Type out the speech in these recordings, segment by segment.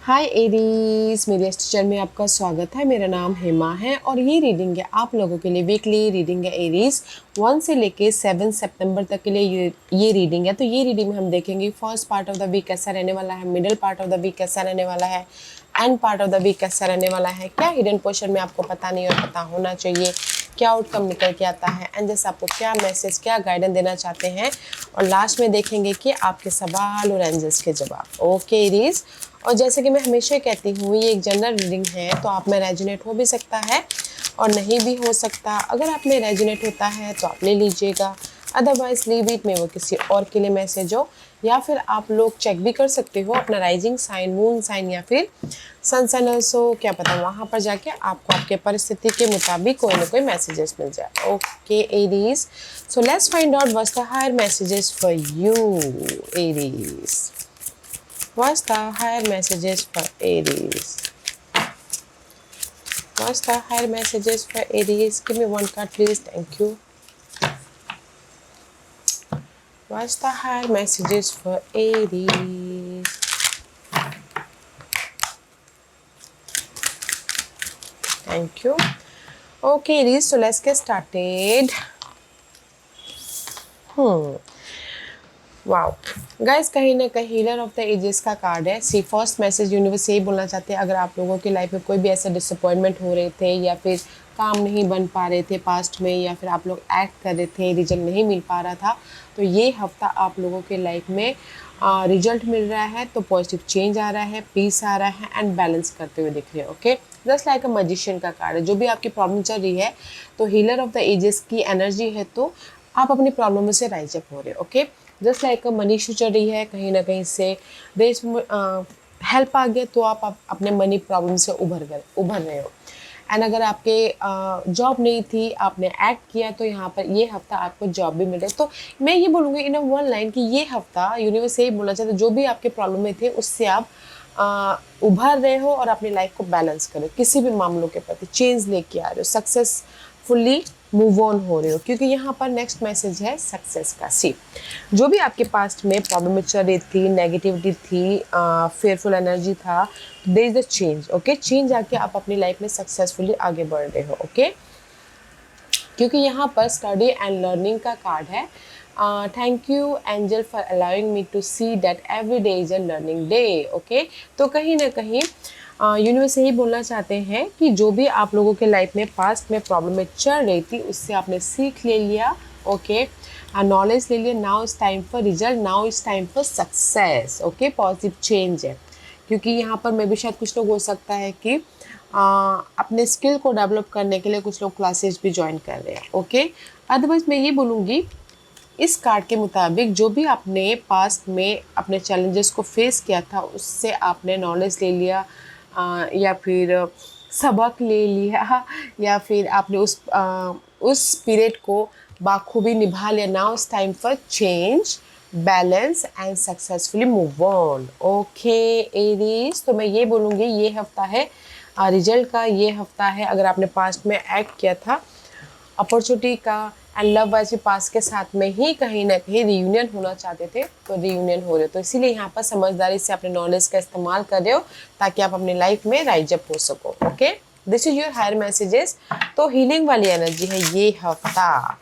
हाय Aries, मेरे इस teacher में आपका स्वागत है। मेरा नाम हेमा है और ये रीडिंग है आप लोगों के लिए। वीकली रीडिंग है एरीज 1 से लेके 7 सितंबर तक के लिए ये रीडिंग है। तो ये रीडिंग में हम देखेंगे first part of the week कैसा रहने वाला है, middle part of the week कैसा रहने वाला है, end part of the week कैसा रहने वाला है। क्या हिडन पोर्शन में आपको पता नहीं और पता होना चाहिए, क्या आउटकम निकल के आता है, एंड जैसे आपको क्या मैसेज, क्या गाइडेंस देना चाहते हैं। और लास्ट में देखेंगे कि आपके सवाल और एंजल्स के जवाब। ओके एरीज, और जैसे कि मैं हमेशा कहती हूँ ये एक जनरल रीडिंग है, तो आप में रेजोनेट हो भी सकता है और नहीं भी हो सकता। अगर आप में रेजोनेट होता है तो आप ले लीजिएगा, अदरवाइज लीव इट में वो किसी और के लिए मैसेज हो। या फिर आप लोग चेक भी कर सकते हो अपना राइजिंग साइन, मून साइन या फिर सन साइन हो, क्या पता वहाँ पर जाके आपको आपके परिस्थिति के मुताबिक कोई ना कोई मैसेजेस मिल जाए। Okay Aries, so let's find out what's the higher messages for you Aries. What's the higher messages for Aries? What's the higher messages for Aries? Give me one card, please. Thank you. What's the higher messages for Aries? Thank you. Okay, Aries. So let's get started. Wow guys, कहीं ना कहीं healer of the edges का card है। सी first message universe यही बोलना चाहते हैं, अगर आप लोगों की लाइफ में कोई भी ऐसा डिसअपॉइंटमेंट हो रहे थे या फिर काम नहीं बन पा रहे थे पास्ट में, या फिर आप लोग एक्ट कर रहे थे, रिजल्ट नहीं मिल पा रहा था, तो ये हफ्ता आप लोगों के लाइफ में रिजल्ट मिल रहा है। तो पॉजिटिव चेंज आ रहा है, पीस आ रहा है एंड बैलेंस करते हुए दिख रहे हैं। Okay, just like a magician का कार्ड है। जो भी आपकी प्रॉब्लम चल रही है, तो हीलर ऑफ द एजेस की एनर्जी है, तो आप अपनी प्रॉब्लम से राइज अप हो रहे हो। Okay, just like money issue चल रही है, कहीं ना कहीं से देश में हेल्प आ गया, तो आप अपने मनी प्रॉब्लम से उभर रहे हो। एंड अगर आपके जॉब नहीं थी, आपने एक्ट किया, तो यहाँ पर ये हफ्ता आपको जॉब भी मिले। तो मैं ये बोलूँगी इन वन लाइन कि ये हफ्ता यूनिवर्स यही बोलना चाहते, जो भी आपके प्रॉब्लम में थे उससे आप उभर रहे हो और अपनी लाइफ को बैलेंस करो। किसी भी मामलों के प्रति चेंज लेके आ रहे हो, सक्सेसफुली मूव ऑन हो रहे हो, क्योंकि यहाँ पर नेक्स्ट मैसेज है सक्सेस का। सी, जो भी आपके पास्ट में प्रॉब्लम चल रही थी, नेगेटिविटी थी, फेयरफुल एनर्जी था, there is the change. Okay, change आके आप अपनी लाइफ में सक्सेसफुली आगे बढ़ रहे हो। ओके, क्योंकि यहाँ पर स्टडी एंड लर्निंग का कार्ड है। Thank you angel for allowing me to see that every day is a learning day. Okay, तो कहीं ना कहीं यूनिवर्स यही बोलना चाहते हैं कि जो भी आप लोगों के लाइफ में पास्ट में प्रॉब्लम में चल रही थी, उससे आपने सीख ले लिया। ओके, नॉलेज ले लिया। Now is time for result, now is time for success. Okay, positive change है, क्योंकि यहाँ पर मैं भी शायद कुछ लोग हो सकता है कि अपने स्किल को डेवलप करने के लिए कुछ लोग क्लासेस भी ज्वाइन कर रहे हैं। ओके, अदरवाइज मैं ये बोलूँगी इस कार्ड के मुताबिक जो भी आपने पास्ट में अपने चैलेंजेस को फेस किया था, उससे आपने नॉलेज ले लिया, या फिर सबक ले लिया, या फिर आपने उस पीरियड को बाखूबी निभा लिया। Now it's time for change, balance and successfully move on. Okay Aries, तो मैं ये बोलूँगी ये हफ्ता है रिजल्ट का, ये हफ्ता है अगर आपने पास्ट में एक्ट किया था अपॉर्चुनिटी का एंड लव वाइज पास के साथ में ही कहीं ना कहीं रियूनियन होना चाहते थे, तो रियूनियन हो रहे हो। तो इसीलिए यहाँ पर समझदारी से अपने नॉलेज का इस्तेमाल कर रहे हो ताकि आप अपनी लाइफ में राइज अप हो सको। Okay, this is your higher messages. तो हीलिंग वाली एनर्जी है ये हफ्ता।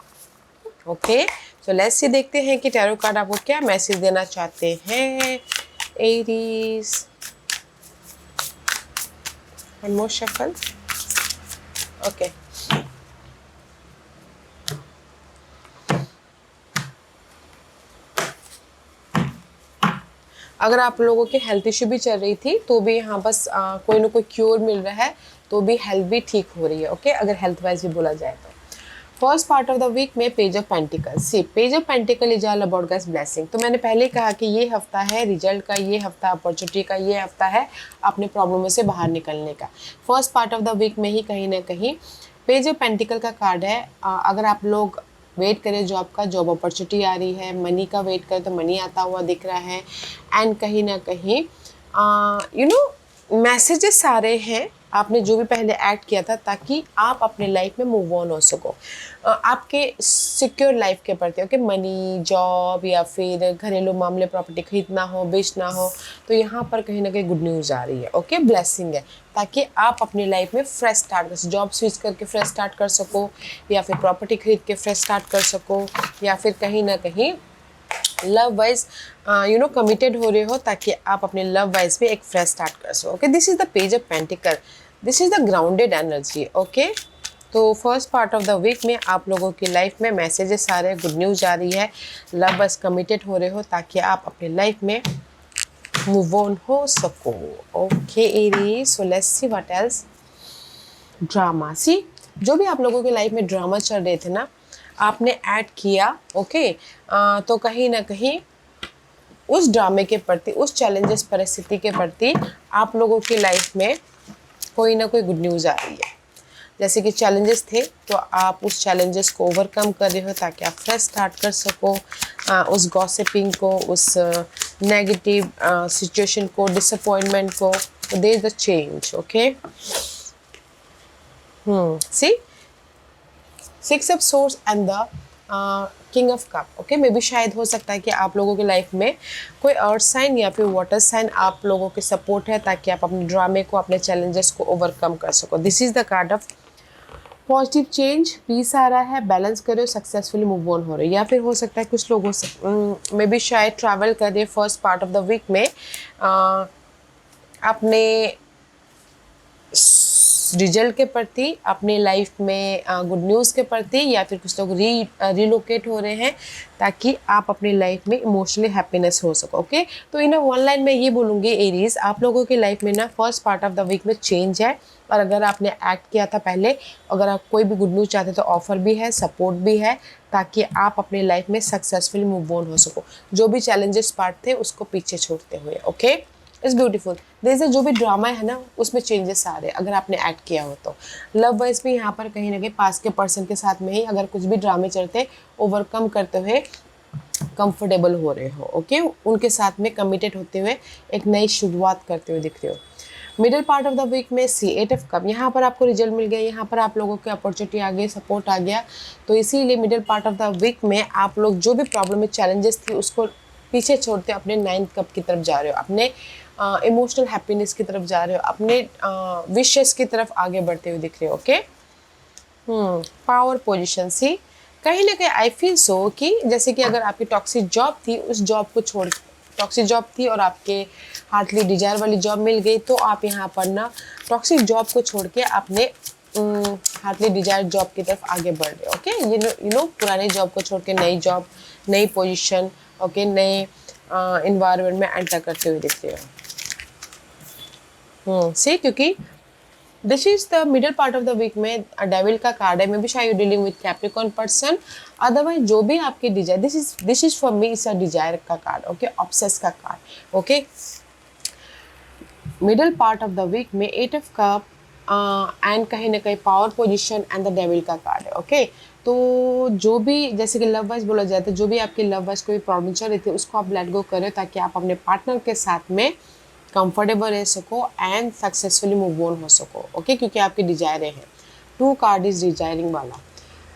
ओके, सो लेट्स सी, देखते हैं कि टैरो कार्ड आपको क्या मैसेज देना चाहते हैं Aries. One more shuffle. Okay, अगर आप लोगों की हेल्थ इश्यू भी चल रही थी, तो भी यहाँ बस कोई ना कोई क्योर मिल रहा है, तो भी हेल्थ भी ठीक हो रही है। ओके, अगर हेल्थ वाइज भी बोला जाए तो first part of the week में page of pentacles. See, page of pentacles is all about guys blessing. तो मैंने पहले कहा कि ये हफ्ता है रिजल्ट का, ये हफ्ता अपॉर्चुनिटी का, ये हफ्ता है अपने प्रॉब्लमों से बाहर निकलने का। First part of the week में ही कहीं ना कहीं पेज ऑफ पेंटिकल का कार्ड है। अगर आप लोग वेट करें जॉब का, जॉब अपॉर्चुनिटी आ रही है, मनी का वेट करें तो मनी आता हुआ दिख रहा है, एंड कहीं ना कहीं मैसेजेस आ रहे हैं आपने जो भी पहले एक्ट किया था, ताकि आप अपने लाइफ में मूव ऑन हो सको आपके सिक्योर लाइफ के प्रति। ओके, मनी, जॉब या फिर घरेलू मामले, प्रॉपर्टी खरीदना हो, बेचना हो, तो यहाँ पर कहीं ना कहीं गुड न्यूज़ आ रही है। ओके, ब्लेसिंग है, ताकि आप अपनी लाइफ में फ्रेश स्टार्ट कर सको, जॉब स्विच करके फ्रेश स्टार्ट कर सको, या फिर प्रॉपर्टी खरीद के फ्रेश स्टार्ट कर सको, या फिर कहीं ना कहीं लव वाइज कमिटेड हो रहे हो, ताकि आप अपने लव वाइज भी एक फ्रेश स्टार्ट कर सको। Okay, this is the page of pentacles, this is the grounded energy. Okay, तो first part of the week में आप लोगों की लाइफ में मैसेजेस आ रहे हैं, गुड न्यूज़ आ रही है, लव वाइज कमिटेड हो रहे हो, ताकि आप अपने लाइफ में मूव ऑन हो सको। Okay Aries, so let's see what else. Drama, see जो भी आप लोगों की लाइफ में ड्रामा चल रहे थे ना, आपने ऐड किया। ओके, तो कहीं ना कहीं उस ड्रामे के प्रति, उस चैलेंजेस परिस्थिति के प्रति आप लोगों की लाइफ में कोई ना कोई गुड न्यूज़ आ रही है। जैसे कि चैलेंजेस थे, तो आप उस चैलेंजेस को ओवरकम कर रहे हो, ताकि आप फ्रेश स्टार्ट कर सको, उस गॉसिपिंग को, उस नेगेटिव सिचुएशन को, डिसअपॉइंटमेंट को। There is the change. Okay, see six of swords and the king of cup. Okay, मे भी शायद हो सकता है कि आप लोगों की लाइफ में कोई अर्थ साइन या फिर वाटर साइन आप लोगों के सपोर्ट है, ताकि आप अपने ड्रामे को, अपने चैलेंजेस को ओवरकम कर सको। This is the card of positive change, peace आ रहा है, बैलेंस कर रहे हो, सक्सेसफुली मूव ऑन हो रहे हो। या फिर हो सकता है कुछ लोगों से मे भी शायद ट्रैवल कर रहे first part of the week में, अपने रिजल्ट के प्रति, अपने लाइफ में गुड न्यूज़ के प्रति, या फिर कुछ लोग रिलोकेट हो रहे हैं, ताकि आप अपनी लाइफ में इमोशनली हैप्पीनेस हो सको। ओके, तो इन वन लाइन में ये बोलूँगी एरीज, आप लोगों की लाइफ में ना first part of the week में चेंज है। और अगर आपने एक्ट किया था पहले, अगर आप कोई भी गुड न्यूज़ चाहते तो ऑफर भी है, सपोर्ट भी है, ताकि आप अपनी लाइफ में सक्सेसफुली मूव ऑन हो सको, जो भी चैलेंजेस पार्ट थे उसको पीछे छोड़ते हुए। Okay, it's beautiful. जैसे जो भी ड्रामा है ना, उसमें चेंजेस आ रहे हैं, अगर आपने एक्ट किया हो तो। लव वाइज भी यहाँ पर कहीं ना कहीं पास के पर्सन के साथ में ही अगर कुछ भी ड्रामे चलते, ओवरकम करते हुए कंफर्टेबल हो रहे हो। ओके, उनके साथ में कमिटेड होते हुए एक नई शुरुआत करते हुए दिख रहे हो। Middle part of the week में सी एट ऑफ कप, यहाँ पर आपको रिजल्ट मिल गया, यहाँ पर आप लोगों की अपॉर्चुनिटी आ गई, सपोर्ट आ गया। तो इसीलिए middle part of the week में आप लोग जो भी प्रॉब्लम में चैलेंजेस थी, उसको पीछे छोड़ते अपने नाइन्थ कप की तरफ जा रहे हो, अपने इमोशनल हैप्पीनेस की तरफ जा रहे हो, अपने विशेस की तरफ आगे बढ़ते हुए दिख रहे हो। ओके, पावर पोजीशन, सी कहीं ना कहीं आई फील सो कि जैसे कि अगर आपकी टॉक्सिक जॉब थी, उस जॉब को छोड़, टॉक्सिक जॉब थी और आपके हार्टली डिजायर वाली जॉब मिल गई, तो आप यहाँ पर ना टॉक्सिक जॉब को छोड़ के अपने हार्टली डिजायर जॉब की तरफ आगे बढ़ रहे हो। ओके, यू नो पुरानी जॉब को छोड़ के नई जॉब, नई पोजीशन, ओके, नए इन्वायरमेंट में एंटर करते हुए दिख रहे हो। सी, क्योंकि this is the middle part of the week में डेविल का कार्ड है, मे बी शायद you dealing with Capricorn person. Otherwise जो भी आपकी desire, this is for me, is a desire का कार्ड। ओके, ऑब्सेस का card. Okay, middle part of the week में एट ऑफ कप एंड कहीं ना कहीं power position and the devil का कार्ड है। ओके, तो जो भी जैसे कि लव वाइज बोला जाता है, जो भी आपकी लव वाइज कोई प्रॉब्लम चल रही थी, उसको आप लेट गो करें, ताकि आप अपने पार्टनर के साथ में कंफर्टेबल रह सको एंड सक्सेसफुली मूव ऑन हो सको। ओके, क्योंकि आपकी डिजायर हैं। टू कार्ड इज डिजायरिंग वाला।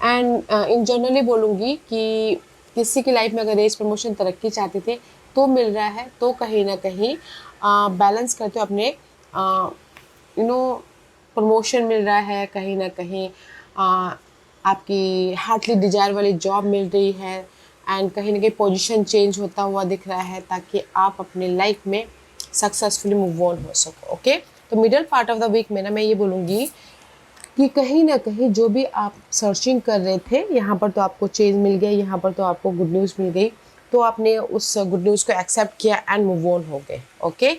एंड इन जनरली बोलूँगी कि किसी की लाइफ में अगर रेस, प्रमोशन, तरक्की चाहते थे तो मिल रहा है, तो कहीं ना कहीं बैलेंस करते हो अपने प्रमोशन मिल रहा है, कहीं ना कहीं आपकी हार्टली डिजायर वाली जॉब मिल रही है, एंड कहीं ना कहीं पोजीशन चेंज होता हुआ दिख रहा है, ताकि आप अपने लाइफ में सक्सेसफुली मूव ऑन हो सको। ओके, तो middle part of the week में ना मैं ये बोलूँगी कि कहीं ना कहीं जो भी आप सर्चिंग कर रहे थे, यहाँ पर तो आपको चेंज मिल गया, यहाँ पर तो आपको गुड न्यूज़ मिल गई, तो आपने उस गुड न्यूज़ को एक्सेप्ट किया एंड मूव ऑन हो गए। ओके,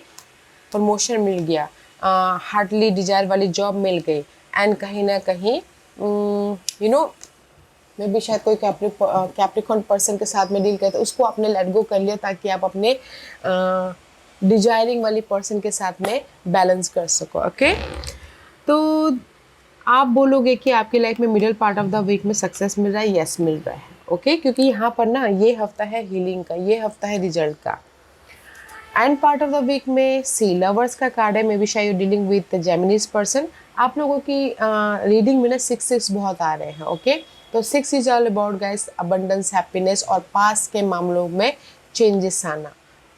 प्रमोशन मिल गया, हार्टली डिजायर वाली जॉब मिल गई, एंड कहीं ना कहीं मैं भी शायद कोई कैप्रिकॉर्न पर्सन के साथ में डील करते, उसको आपने लेट गो कर लिया, ताकि आप अपने डिजायरिंग वाली पर्सन के साथ में बैलेंस कर सको। ओके, तो आप बोलोगे कि आपकी लाइफ में middle part of the week में सक्सेस मिल रहा है, यस मिल रहा है। ओके, क्योंकि यहाँ पर ना ये हफ्ता है हीलिंग का, ये हफ्ता है रिजल्ट का। End part of the week में सी लवर्स का कार्ड है, मे बी शायद you dealing with Geminis person. आप लोगों की रीडिंग में ना 6 बहुत आ रहे हैं, ओके। तो 6 is all about guys abundance, happiness और पास के मामलों में चेंजेस आना,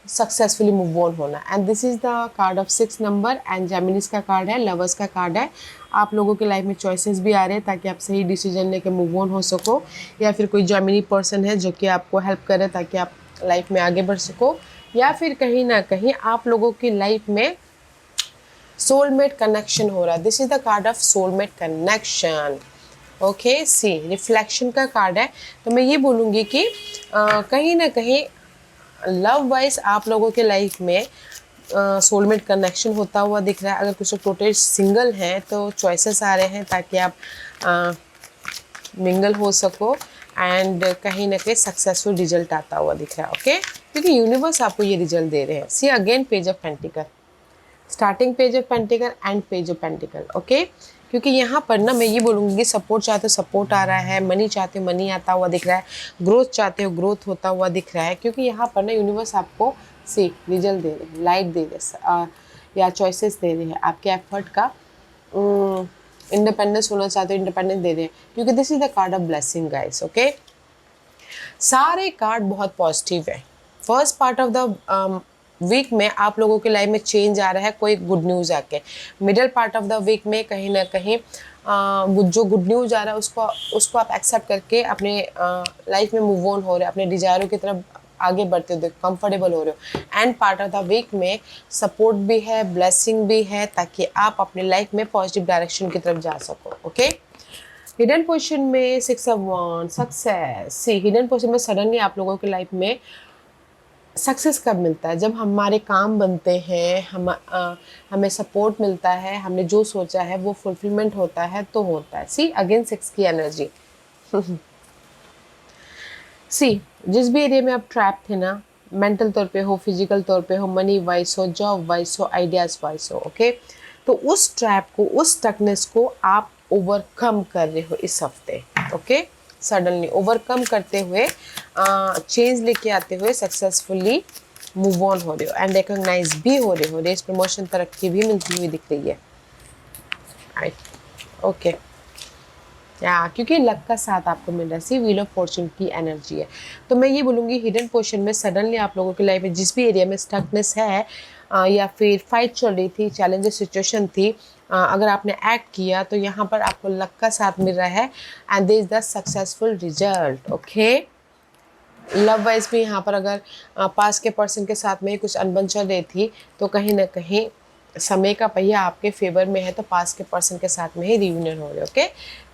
सक्सेसफुली मूव ऑन होना। And this is the card of 6 number and Geminis का कार्ड है, लवर्स का कार्ड है। आप लोगों के लाइफ में चॉइसेस भी आ रहे हैं ताकि आप सही डिसीजन लेके मूव ऑन हो सको, या फिर कोई जेमिनी पर्सन है जो कि आपको हेल्प करे ताकि आप लाइफ में आगे बढ़ सको, या फिर कहीं ना कहीं आप लोगों की लाइफ में सोलमेट कनेक्शन हो रहा है। This is the card of soulmate connection, okay. See reflection का कार्ड है, तो मैं ये बोलूँगी कि कहीं ना कहीं लव वाइज आप लोगों के लाइफ में सोलमेट कनेक्शन होता हुआ दिख रहा है। अगर कुछ टोटल सिंगल हैं तो चॉइसेस आ रहे हैं ताकि आप मिंगल हो सको एंड कहीं ना कहीं सक्सेसफुल रिजल्ट आता हुआ दिख रहा है, ओके। क्योंकि यूनिवर्स आपको ये रिजल्ट दे रहे हैं। See again page of pentacles, starting page of pentacles and page of pentacles, okay. क्योंकि यहाँ पर ना मैं ये बोलूँगी सपोर्ट चाहते हो सपोर्ट आ रहा है, मनी चाहते हो मनी आता हुआ दिख रहा है, ग्रोथ चाहते हो ग्रोथ होता हुआ दिख रहा है। क्योंकि यहाँ पर ना यूनिवर्स आपको सी रिजल्ट दे रहे हैं, लाइट दे रहे हैं या चॉइसेस दे रहे हैं आपके एफर्ट का। इंडिपेंडेंस होना चाहते हो इंडिपेंडेंस दे रहे हैं, क्योंकि this is the card of blessing guys, okay. सारे कार्ड बहुत पॉजिटिव है। First part of the week में आप लोगों के लाइफ में चेंज आ रहा है, कोई गुड न्यूज़ आके। Middle part of the week में कहीं ना कहीं जो गुड न्यूज़ आ रहा है उसको आप एक्सेप्ट करके अपने लाइफ में मूव ऑन हो रहे हो, अपने डिजायरों की तरफ आगे बढ़ते हो, कंफर्टेबल हो रहे हो। End part of the week में सपोर्ट भी है, ब्लेसिंग भी है, ताकि आप अपने लाइफ में पॉजिटिव डायरेक्शन की तरफ जा सको, ओके। हिडन पोजीशन में 6 of wands, success. See hidden position में सडनली आप लोगों की लाइफ में सक्सेस कब मिलता है? जब हमारे काम बनते हैं, हमें सपोर्ट मिलता है, हमने जो सोचा है वो फुलफिलमेंट होता है तो होता है। सी अगेन 6 की एनर्जी। सी जिस भी एरिया में आप ट्रैप थे ना, मेंटल तौर पे हो, फिजिकल तौर पे हो, मनी वाइज हो, जॉब वाइज हो, आइडियाज वाइज हो, ओके। तो उस ट्रैप को, उस स्टकनेस को आप ओवरकम कर रहे हो इस हफ्ते, ओके। सडनली ओवरकम करते हुए चेंज लेके आते हुए सक्सेसफुली मूव ऑन हो रहे हो एंड रिकॉग्नाइज भी हो रहे हो। रेस प्रमोशन तरक्की भी मिलती हुई दिख रही है, राइट, ओके। या क्योंकि लक का साथ आपको मिल रहा है। सी व्हील ऑफ फॉर्चून की एनर्जी है। तो मैं ये बोलूँगी हिडन पोजीशन में सडनली आप लोगों की लाइफ में जिस भी एरिया में स्टकनेस है या फिर फाइट चल रही थी, चैलेंजेस सिचुएशन थी, अगर आपने एक्ट किया तो यहाँ पर आपको लक का साथ मिल रहा है and there is the successful result, okay. Love wise भी यहाँ पर अगर पास के पर्सन के साथ में ही कुछ अनबन चल रही थी तो कहीं ना कहीं समय का पहिया आपके फेवर में है, तो पास के पर्सन के साथ में ही रियूनियन हो रहे हो, ओके।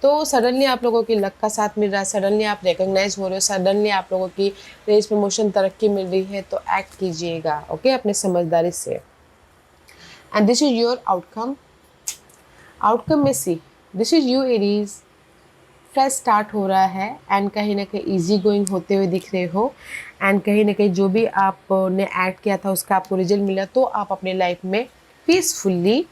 तो सडनली आप लोगों की लक का साथ मिल रहा है, सडनली आप रिकॉग्नाइज हो रहे हो, सडनली आप लोगों की रेस प्रमोशन तरक्की मिल रही है, तो एक्ट कीजिएगा, ओके, अपने समझदारी से। And this is your outcome. Outcome में see this is you Aries, fresh start हो रहा है एंड कहीं ना कहीं इजी गोइंग होते हुए दिख रहे हो एंड कहीं ना कहीं जो भी आपने ऐड किया था उसका आपको रिजल्ट मिला, तो आप अपने लाइफ में पीसफुली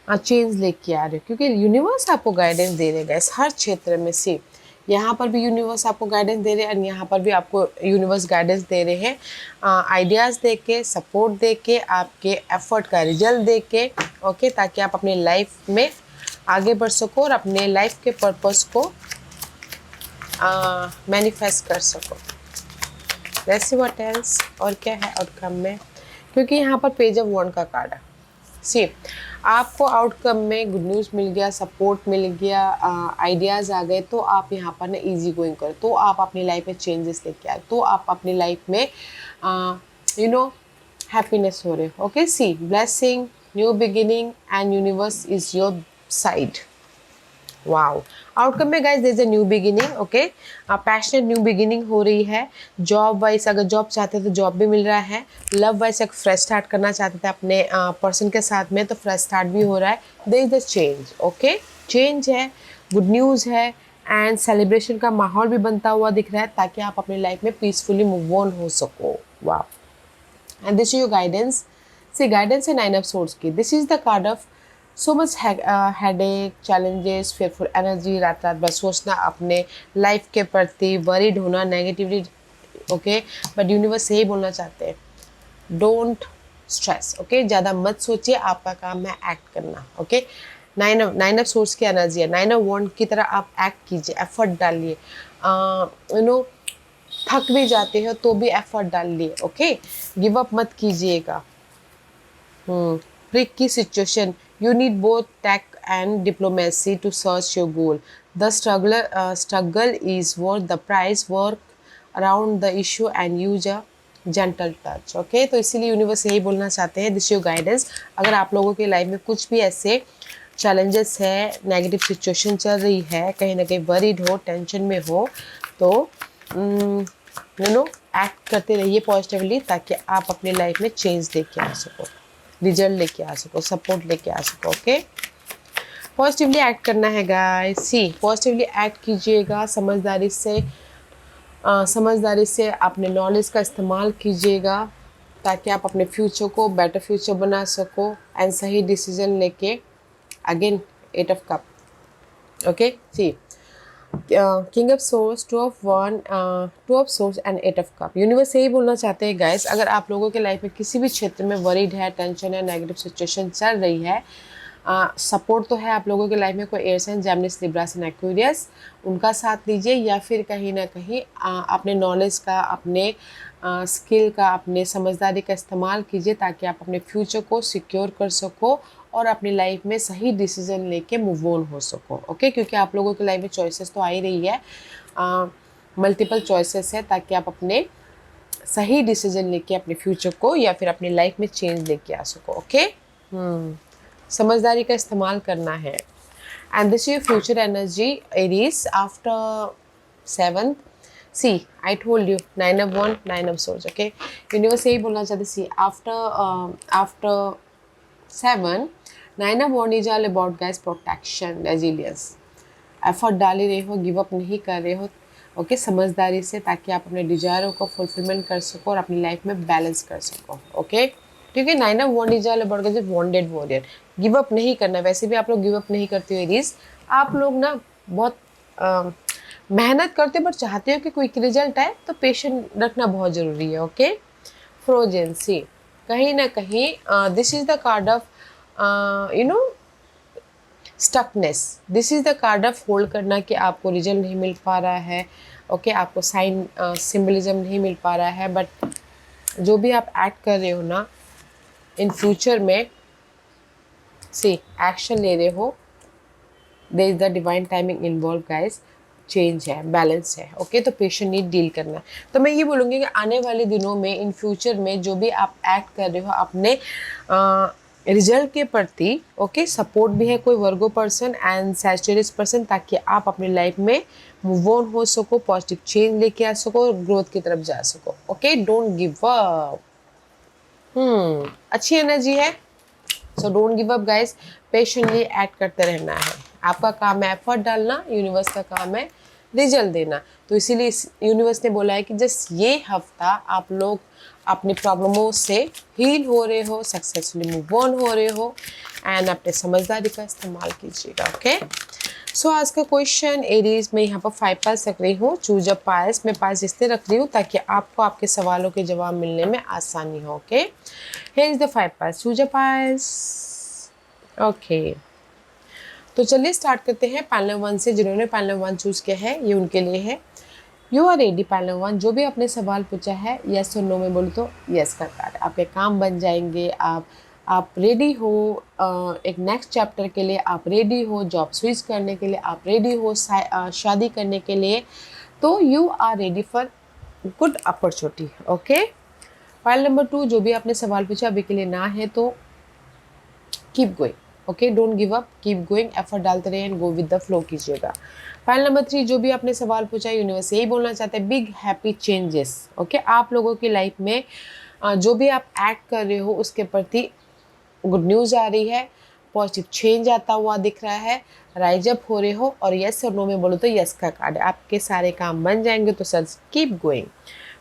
चेंज लेके आ रहे हो, क्योंकि यूनिवर्स आपको गाइडेंस दे रहे हैं हर क्षेत्र में। से यहाँ पर भी यूनिवर्स आपको गाइडेंस दे रहे हैं और यहाँ पर भी आपको यूनिवर्स गाइडेंस दे रहे हैं, आइडियाज़ दे के, सपोर्ट दे के, आपके एफर्ट का रिजल्ट दे के, ओके, ताकि आप अपने लाइफ में आगे बढ़ सको और अपने लाइफ के पर्पस को मैनिफेस्ट कर सको। लेट्स सी व्हाट एल्स, और क्या है आउटकम में, क्योंकि यहाँ पर पेज ऑफ वॉन्ड का कार्ड है। सी आपको आउटकम में गुड न्यूज़ मिल गया, सपोर्ट मिल गया, आइडियाज़ आ गए, तो आप यहाँ पर ना इजी गोइंग करो, तो आप अपनी लाइफ में चेंजेस लेके आए, तो आप अपनी लाइफ में हैप्पीनेस हो रहे हो, okay. See blessing, new beginning and universe is your side. Wow, outcome में guys there is a new beginning, okay. Passionate new beginning हो रही है। जॉब वाइज अगर जॉब चाहते थे तो जॉब भी मिल रहा है। लव वाइज अगर फ्रेश स्टार्ट करना चाहते थे अपने पर्सन के साथ में, तो फ्रेश स्टार्ट भी हो रहा है। There is a change, okay, change है, गुड न्यूज़ है एंड सेलिब्रेशन का माहौल भी बनता हुआ दिख रहा है, ताकि आप अपनी लाइफ में पीसफुली मूव ऑन हो सको। Wow, and this is your guidance. See guidance है 9 ऑफ सोर्ड्स की। This is the card of so much headache, challenges, fearful energy, रात रात भर सोचना अपने लाइफ के प्रति, वरीड होना, नेगेटिविटी, ओके। बट यूनिवर्स यही बोलना चाहते हैं, डोंट स्ट्रेस। ओके, ज़्यादा मत सोचिए, आपका काम है एक्ट करना। ओके, नाइन ऑफ सोर्स की एनर्जी है, नाइन ऑफ वॉन्ड की तरह आप एक्ट कीजिए, एफर्ट डालिए। यू नो थक भी जाते हो तो भी एफर्ट डालिए। ओके, गिव अप मत कीजिएगा। Tricky situation. You need both tech and diplomacy to search your goal. The struggle is worth the price. Work around the issue and use a gentle touch. Okay, तो इसीलिए universe यही बोलना चाहते हैं, this your guidance. अगर आप लोगों की लाइफ में कुछ भी ऐसे चैलेंजेस है, नेगेटिव सिचुएशन चल रही है, कहीं ना कहीं वरीड हो, टेंशन में हो, तो एक्ट करते रहिए पॉजिटिवली, ताकि आप अपनी लाइफ में चेंज लेके आ सको, रिजल्ट लेके आ सको, सपोर्ट लेके आ सको। ओके, पॉजिटिवली एक्ट करना है गाइस। सी, पॉजिटिवली एक्ट कीजिएगा, समझदारी से अपने नॉलेज का इस्तेमाल कीजिएगा, ताकि आप अपने फ्यूचर को बेटर फ्यूचर बना सको एंड सही डिसीजन लेके। Again 8 of cup. Okay, see, king of swords, two of swords and 8 of cup. Universe यही बोलना चाहते हैं गाइस, अगर आप लोगों के लाइफ में किसी भी क्षेत्र में वरीड है, टेंशन है, नेगेटिव सिचुएशन चल रही है, सपोर्ट तो है आप लोगों के लाइफ में, कोई air sign, Gemini, Libra and Aquarius, उनका साथ लीजिए, या फिर कहीं ना कहीं अपने नॉलेज का, अपने स्किल का, अपने समझदारी का इस्तेमाल कीजिए, ताकि आप अपने फ्यूचर को सिक्योर कर सको और अपनी लाइफ में सही डिसीजन लेके मूव ऑन हो सको। ओके, क्योंकि आप लोगों की लाइफ में चॉइसेस तो आ ही रही है, मल्टीपल चॉइसेस है, ताकि आप अपने सही डिसीजन लेके अपने फ्यूचर को या फिर अपनी लाइफ में चेंज लेके आ सको। ओके, समझदारी का इस्तेमाल करना है। And this your future energy Aries after 7th। See, I told you, 9 of one, 9 of swords। Okay, universe यही बोलना चाहते, see, after 7, 9 of one is all about guys protection, resilience। Effort डाल ही रहे हो, गिव अप नहीं कर रहे हो। ओके, समझदारी से, ताकि आप अपने डिजायरों को फुलफिलमेंट कर सको और अपनी लाइफ में बैलेंस कर सको। ओके, क्योंकि 9 of one is all about guys wanted warrior. Give up नहीं करना, वैसे भी आप लोग गिव अप नहीं करते हो एरीज, आप लोग ना बहुत मेहनत करते हो, पर चाहते हो कि क्विक रिजल्ट आए, तो पेशेंट रखना बहुत ज़रूरी है। ओके, फ्रोजन, सी, कहीं ना कहीं this is the card of stuckness. This is the card of hold करना, कि आपको रिजल्ट नहीं मिल पा रहा है। ओके, आपको साइन सिंबलिज्म नहीं मिल पा रहा है, बट जो भी आप एक्ट कर रहे हो ना, इन फ्यूचर में सी एक्शन ले रहे हो, there is the divine timing involve guys, change है, बैलेंस है। ओके, तो पेशेंट नीड डील करना है। तो मैं ये बोलूँगी कि आने वाले दिनों में, इन फ्यूचर में, जो भी आप एक्ट कर रहे हो अपने रिजल्ट के प्रति, ओके, सपोर्ट भी है कोई वर्गो पर्सन एंड सैजिटेरियस पर्सन, ताकि आप अपनी लाइफ में मूव ऑन हो सको, पॉजिटिव चेंज लेके आ सको और ग्रोथ की तरफ जा सको। Okay, don't give up. अच्छी एनर्जी है, so don't give up guys, patiently act करते रहना है। आपका काम है एफर्ट डालना, यूनिवर्स का काम है रिजल्ट देना। तो इसीलिए यूनिवर्स ने बोला है कि जस्ट ये हफ्ता आप लोग अपनी प्रॉब्लमों से हील हो रहे हो, सक्सेसफुली मूव ऑन हो रहे हो, एंड अपने समझदारी का इस्तेमाल कीजिएगा। ओके, सो आज का क्वेश्चन एरीज में यहाँ पर 5 पास रख रही हूँ, चूज अ पास। मैं पास इसलिए रख रही हूँ ताकि आपको आपके सवालों के जवाब मिलने में आसानी हो। Okay, here is the 5 pass, choose a pass. Okay, तो चलिए स्टार्ट करते हैं पैनल 1 से। जिन्होंने पैनल 1 चूज किया है, ये उनके लिए है। यू आर रेडी पैनल 1, जो भी आपने सवाल पूछा है यस और नो में बोलो तो यस का कार्ड, आपके काम बन जाएंगे। आप रेडी हो एक नेक्स्ट चैप्टर के लिए, आप रेडी हो जॉब स्विच करने के लिए, आप रेडी हो शादी करने के लिए, तो you are ready for good opportunity. Okay, file number 2, जो भी आपने सवाल पूछा अभी के लिए ना है, तो keep going. Okay, don't give up, keep going, effort डालते रहे and go with the flow कीजिएगा। फाइल नंबर 3, जो भी आपने सवाल पूछा, यूनिवर्स यही बोलना चाहते हैं, बिग हैप्पी चेंजेस। ओके, आप लोगों की लाइफ में जो भी आप एक्ट कर रहे हो उसके प्रति गुड न्यूज़ आ रही है, पॉजिटिव चेंज आता हुआ दिख रहा है, राइज अप हो रहे हो, और यस और नो में बोलो तो यस का कार्ड है, आपके सारे काम बन जाएंगे। तो sir keep going.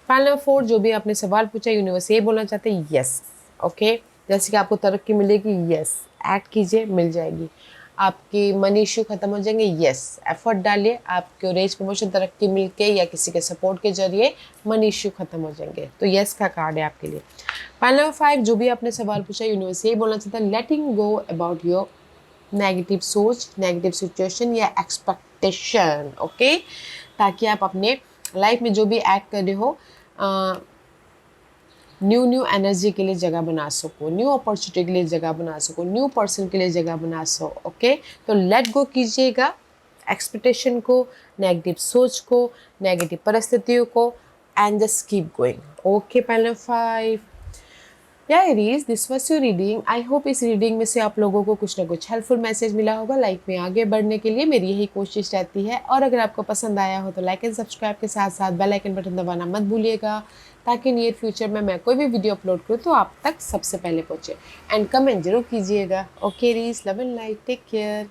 File number 4, जो भी आपने सवाल पूछा, यूनिवर्स यही बोलना चाहते हैं यस। ओके, जैसे कि आपको तरक्की मिलेगी, यस, एक्ट कीजिए, मिल जाएगी। आपकी मनी इश्यू ख़त्म हो जाएंगे। यस, एफर्ट डालिए, आपको रेज प्रमोशन तरक्की मिल के या किसी के सपोर्ट के जरिए मनी इश्यू ख़त्म हो जाएंगे। तो यस का कार्ड है आपके लिए। पॉइंट नंबर 5, जो भी आपने सवाल पूछा यूनिवर्स यही बोलना चाहता है, लेटिंग गो अबाउट योर नेगेटिव सोच, नेगेटिव सिचुएशन या एक्सपेक्टेशन। ओके, ताकि आप अपने लाइफ में जो भी एक्ट कर रहे हो न्यू एनर्जी के लिए जगह बना सको, न्यू अपॉर्चुनिटी के लिए जगह बना सको, न्यू पर्सन के लिए जगह बना सको। ओके, तो लेट गो कीजिएगा एक्सपेक्टेशन को, नेगेटिव सोच को, नेगेटिव परिस्थितियों को, and just keep going. Okay, पहले 5 या Aries, this was your reading. I hope इस रीडिंग में से आप लोगों को कुछ ना कुछ हेल्पफुल मैसेज मिला होगा। लाइफ में आगे बढ़ने के लिए मेरी यही कोशिश रहती है। और अगर आपको पसंद आया हो तो लाइक एंड सब्सक्राइब के साथ साथ बेल आइकन बटन दबाना मत भूलिएगा, ताकि नियर फ्यूचर में मैं कोई भी वीडियो अपलोड करूँ तो आप तक सबसे पहले पहुँचे। एंड कमेंट जरूर कीजिएगा। Okay Aries, love and light, take care.